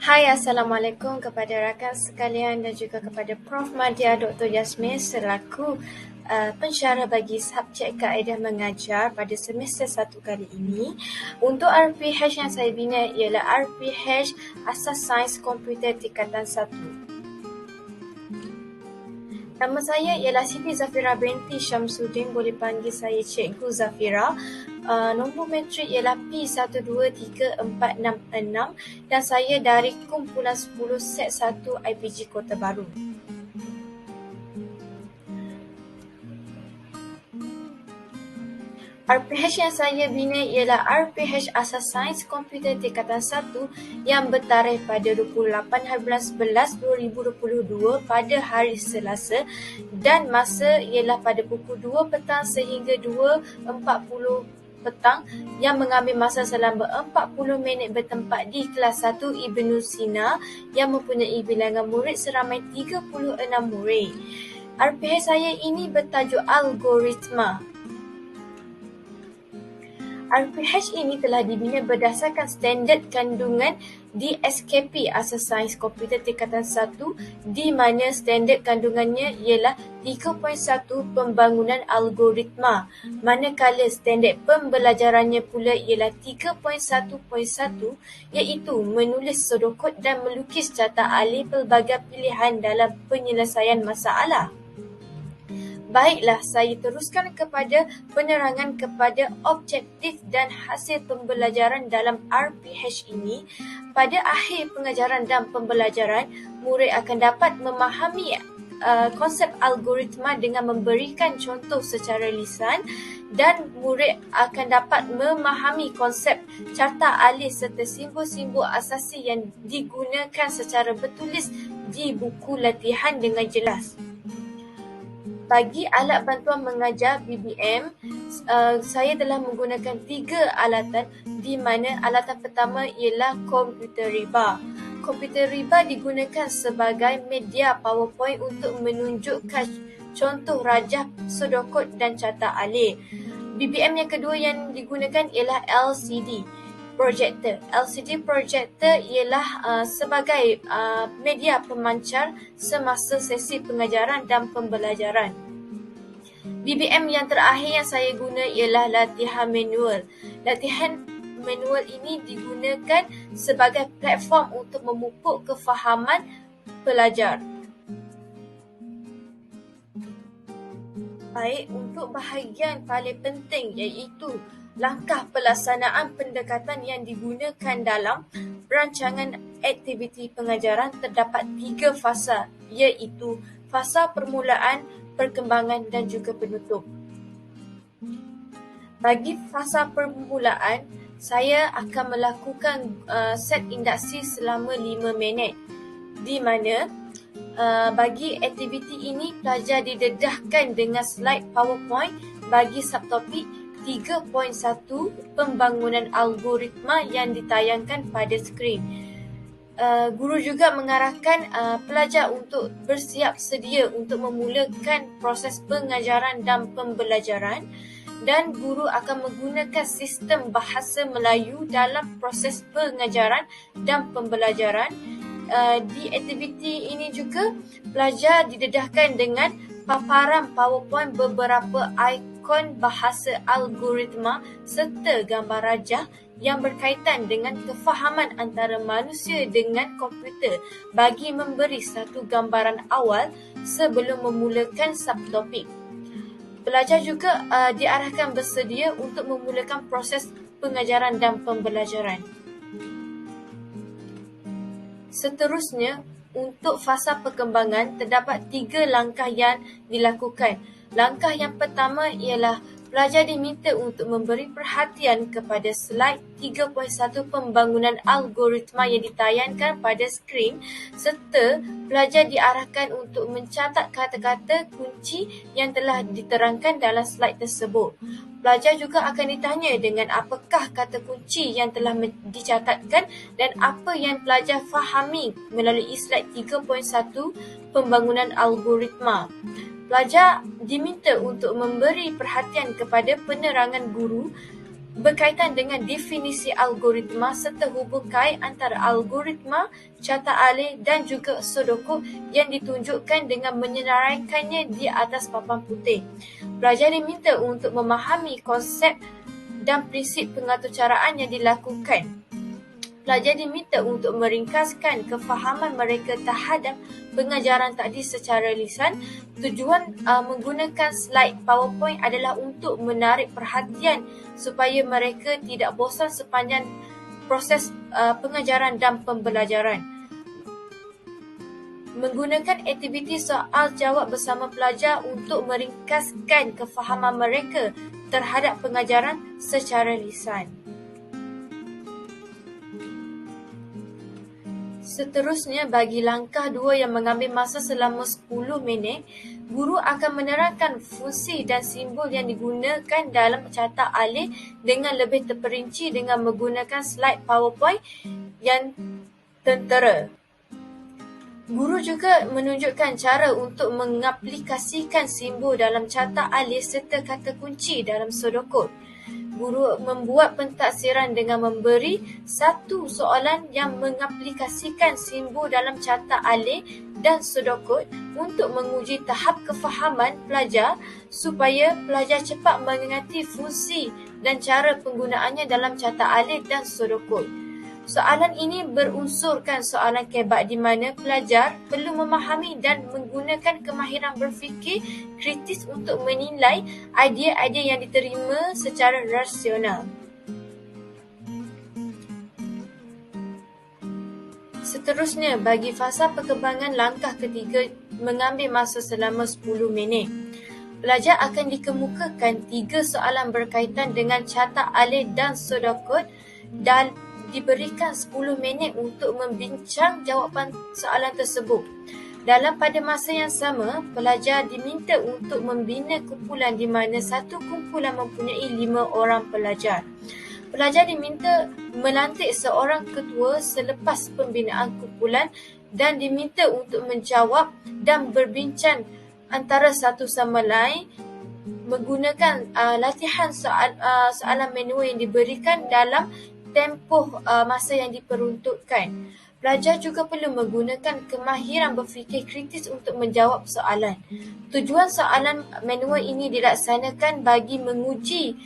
Hai, Assalamualaikum kepada rakan sekalian dan juga kepada Prof. Madya Dr. Yasmin selaku pensyarah bagi subjek kaedah mengajar pada semester 1 kali ini. Untuk RPH yang saya bina ialah RPH Asas Sains Komputer Tingkatan 1. Nama saya ialah Siti Zafira binti Syamsuddin, boleh panggil saya Cikgu Zafira. Nombor matrik ialah P123466 dan saya dari kumpulan 10 set 1 IPG Kota Baru. RPH yang saya bina ialah RPH Asas Sains Komputer Tingkatan 1 yang bertarikh pada 28/11/2022 pada hari Selasa dan masa ialah pada pukul 2 petang sehingga 2.40 petang yang mengambil masa selama 40 minit bertempat di kelas 1 Ibnu Sina yang mempunyai bilangan murid seramai 36 murid. RPH saya ini bertajuk Algoritma. RPH ini telah dibina berdasarkan standard kandungan di SKP Asas Sains Komputer Tingkatan 1 di mana standard kandungannya ialah 3.1 Pembangunan Algoritma, manakala standard pembelajarannya pula ialah 3.1.1 iaitu menulis sodokod dan melukis carta alih pelbagai pilihan dalam penyelesaian masalah. Baiklah, saya teruskan kepada penerangan kepada objektif dan hasil pembelajaran dalam RPH ini. Pada akhir pengajaran dan pembelajaran, murid akan dapat memahami konsep algoritma dengan memberikan contoh secara lisan dan murid akan dapat memahami konsep carta alih serta simbol-simbol asasi yang digunakan secara bertulis di buku latihan dengan jelas. Bagi alat bantuan mengajar BBM, saya telah menggunakan 3 alatan di mana alatan pertama ialah komputer riba. Komputer riba digunakan sebagai media PowerPoint untuk menunjukkan contoh rajah sodokod dan carta alih. BBM yang kedua yang digunakan ialah LCD projector. LCD projector ialah sebagai media pemancar semasa sesi pengajaran dan pembelajaran. BBM yang terakhir yang saya guna ialah latihan manual. Latihan manual ini digunakan sebagai platform untuk memupuk kefahaman pelajar. Baik, untuk bahagian paling penting iaitu langkah pelaksanaan pendekatan yang digunakan dalam rancangan aktiviti pengajaran terdapat 3 fasa iaitu fasa permulaan, perkembangan dan juga penutup. Bagi fasa permulaan, saya akan melakukan set induksi selama 5 minit di mana bagi aktiviti ini pelajar didedahkan dengan slide PowerPoint bagi subtopik 3.1 Pembangunan Algoritma yang ditayangkan pada skrin. Guru juga mengarahkan pelajar untuk bersiap sedia untuk memulakan proses pengajaran dan pembelajaran dan guru akan menggunakan sistem bahasa Melayu dalam proses pengajaran dan pembelajaran. Di aktiviti ini juga pelajar didedahkan dengan paparan PowerPoint beberapa ikon bahasa algoritma serta gambar rajah yang berkaitan dengan kefahaman antara manusia dengan komputer bagi memberi satu gambaran awal sebelum memulakan subtopik. Pelajar juga diarahkan bersedia untuk memulakan proses pengajaran dan pembelajaran. Seterusnya, untuk fasa perkembangan, terdapat 3 langkah yang dilakukan. Langkah yang pertama ialah pelajar diminta untuk memberi perhatian kepada slide 3.1 Pembangunan Algoritma yang ditayangkan pada skrin serta pelajar diarahkan untuk mencatat kata-kata kunci yang telah diterangkan dalam slide tersebut. Pelajar juga akan ditanya dengan apakah kata kunci yang telah dicatatkan dan apa yang pelajar fahami melalui slide 3.1 Pembangunan Algoritma. Pelajar diminta untuk memberi perhatian kepada penerangan guru berkaitan dengan definisi algoritma serta hubung kait antara algoritma, carta alih dan juga Sudoku yang ditunjukkan dengan menyenaraikannya di atas papan putih. Pelajar diminta untuk memahami konsep dan prinsip pengaturcaraan yang dilakukan. Pelajar diminta untuk meringkaskan kefahaman mereka terhadap pengajaran tadi secara lisan. Tujuan menggunakan slide PowerPoint adalah untuk menarik perhatian supaya mereka tidak bosan sepanjang proses pengajaran dan pembelajaran. Menggunakan aktiviti soal jawab bersama pelajar untuk meringkaskan kefahaman mereka terhadap pengajaran secara lisan. Seterusnya, bagi langkah 2 yang mengambil masa selama 10 minit, guru akan menerangkan fungsi dan simbol yang digunakan dalam carta alih dengan lebih terperinci dengan menggunakan slide PowerPoint yang tertera. Guru juga menunjukkan cara untuk mengaplikasikan simbol dalam carta alih serta kata kunci dalam Sudoku. Guru membuat pentaksiran dengan memberi satu soalan yang mengaplikasikan simbol dalam carta alih dan Sudoku untuk menguji tahap kefahaman pelajar supaya pelajar cepat mengerti fungsi dan cara penggunaannya dalam carta alih dan Sudoku. Soalan ini berunsurkan soalan kebat di mana pelajar perlu memahami dan menggunakan kemahiran berfikir kritis untuk menilai idea-idea yang diterima secara rasional. Seterusnya, bagi fasa perkembangan langkah ketiga mengambil masa selama 10 minit. Pelajar akan dikemukakan 3 soalan berkaitan dengan carta alih dan Sudoku dan diberikan 10 minit untuk membincang jawapan soalan tersebut. Pada masa yang sama, pelajar diminta untuk membina kumpulan di mana satu kumpulan mempunyai 5 orang pelajar. Pelajar diminta melantik seorang ketua selepas pembinaan kumpulan dan diminta untuk menjawab dan berbincang antara satu sama lain menggunakan latihan soalan manual yang diberikan dalam tempoh masa yang diperuntukkan. Pelajar juga perlu menggunakan kemahiran berfikir kritis untuk menjawab soalan. Tujuan soalan manual ini dilaksanakan bagi menguji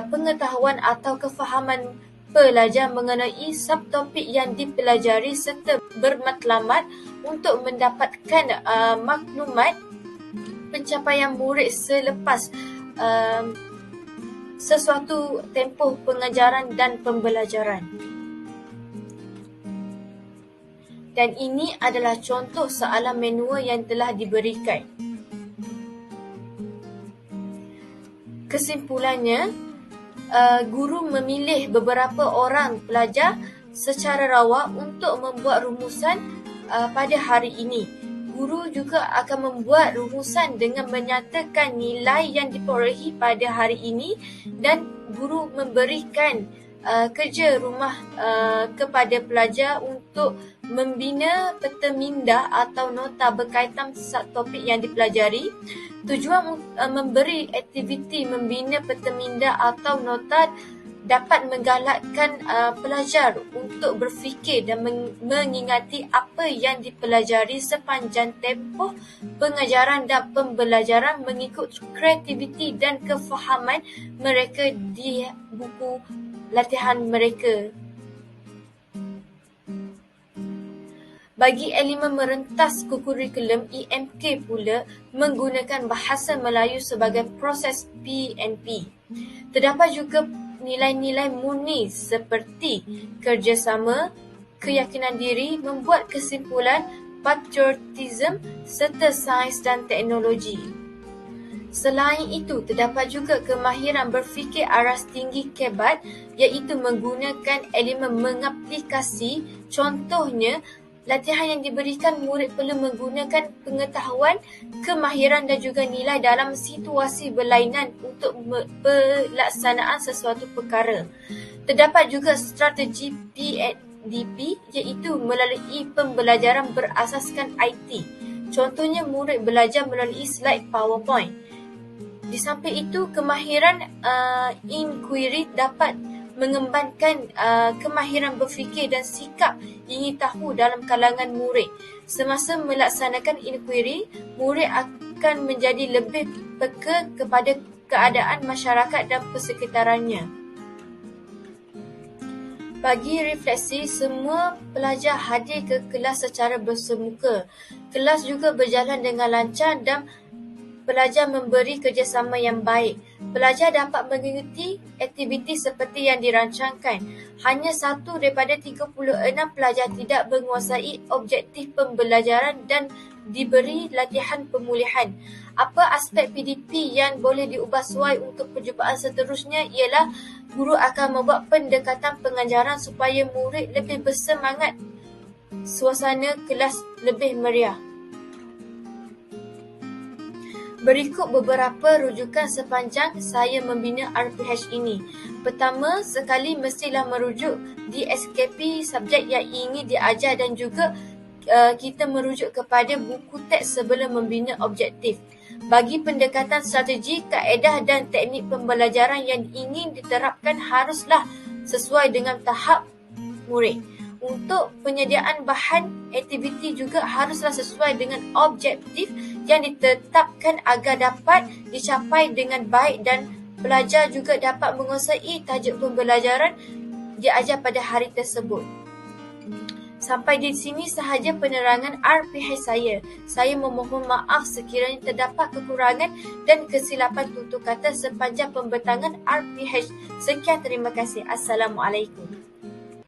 pengetahuan atau kefahaman pelajar mengenai subtopik yang dipelajari serta bermatlamat untuk mendapatkan maklumat pencapaian murid selepas sesuatu tempoh pengajaran dan pembelajaran. Dan ini adalah contoh soalan manual yang telah diberikan. Kesimpulannya, guru memilih beberapa orang pelajar secara rawak untuk membuat rumusan pada hari ini. Guru juga akan membuat rumusan dengan menyatakan nilai yang diperolehi pada hari ini dan guru memberikan kerja rumah kepada pelajar untuk membina peta minda atau nota berkaitan subtopik yang dipelajari. Tujuan memberi aktiviti membina peta minda atau nota dapat menggalakkan pelajar untuk berfikir dan mengingati apa yang dipelajari sepanjang tempoh pengajaran dan pembelajaran mengikut kreativiti dan kefahaman mereka di buku latihan mereka. Bagi elemen merentas kurikulum, EMK pula menggunakan bahasa Melayu sebagai proses PNP. Terdapat juga nilai-nilai murni seperti kerjasama, keyakinan diri, membuat kesimpulan, patriotisme serta sains dan teknologi. Selain itu, terdapat juga kemahiran berfikir aras tinggi kebat iaitu menggunakan elemen mengaplikasi. Contohnya, latihan yang diberikan murid perlu menggunakan pengetahuan, kemahiran dan juga nilai dalam situasi berlainan untuk pelaksanaan sesuatu perkara. Terdapat juga strategi PDP iaitu melalui pembelajaran berasaskan IT. Contohnya, murid belajar melalui slide PowerPoint. Di samping itu, kemahiran inquiry dapat mengembangkan kemahiran berfikir dan sikap ingin tahu dalam kalangan murid. Semasa melaksanakan inquiry, murid akan menjadi lebih peka kepada keadaan masyarakat dan persekitarannya. Bagi refleksi, semua pelajar hadir ke kelas secara bersemuka. Kelas juga berjalan dengan lancar dan pelajar memberi kerjasama yang baik. Pelajar dapat mengikuti aktiviti seperti yang dirancangkan. Hanya 1 daripada 36 pelajar tidak menguasai objektif pembelajaran dan diberi latihan pemulihan. Apa aspek PDP yang boleh diubah suai untuk percubaan seterusnya ialah guru akan membuat pendekatan pengajaran supaya murid lebih bersemangat, suasana kelas lebih meriah. Berikut beberapa rujukan sepanjang saya membina RPH ini. Pertama sekali, mestilah merujuk di SKP subjek yang ingin diajar dan juga kita merujuk kepada buku teks sebelum membina objektif. Bagi pendekatan strategi, kaedah dan teknik pembelajaran yang ingin diterapkan haruslah sesuai dengan tahap murid. Untuk penyediaan bahan aktiviti juga haruslah sesuai dengan objektif yang ditetapkan agar dapat dicapai dengan baik dan pelajar juga dapat menguasai tajuk pembelajaran diajar pada hari tersebut. Sampai di sini sahaja penerangan RPH saya. Saya memohon maaf sekiranya terdapat kekurangan dan kesilapan tutur kata sepanjang pembentangan RPH. Sekian, terima kasih. Assalamualaikum.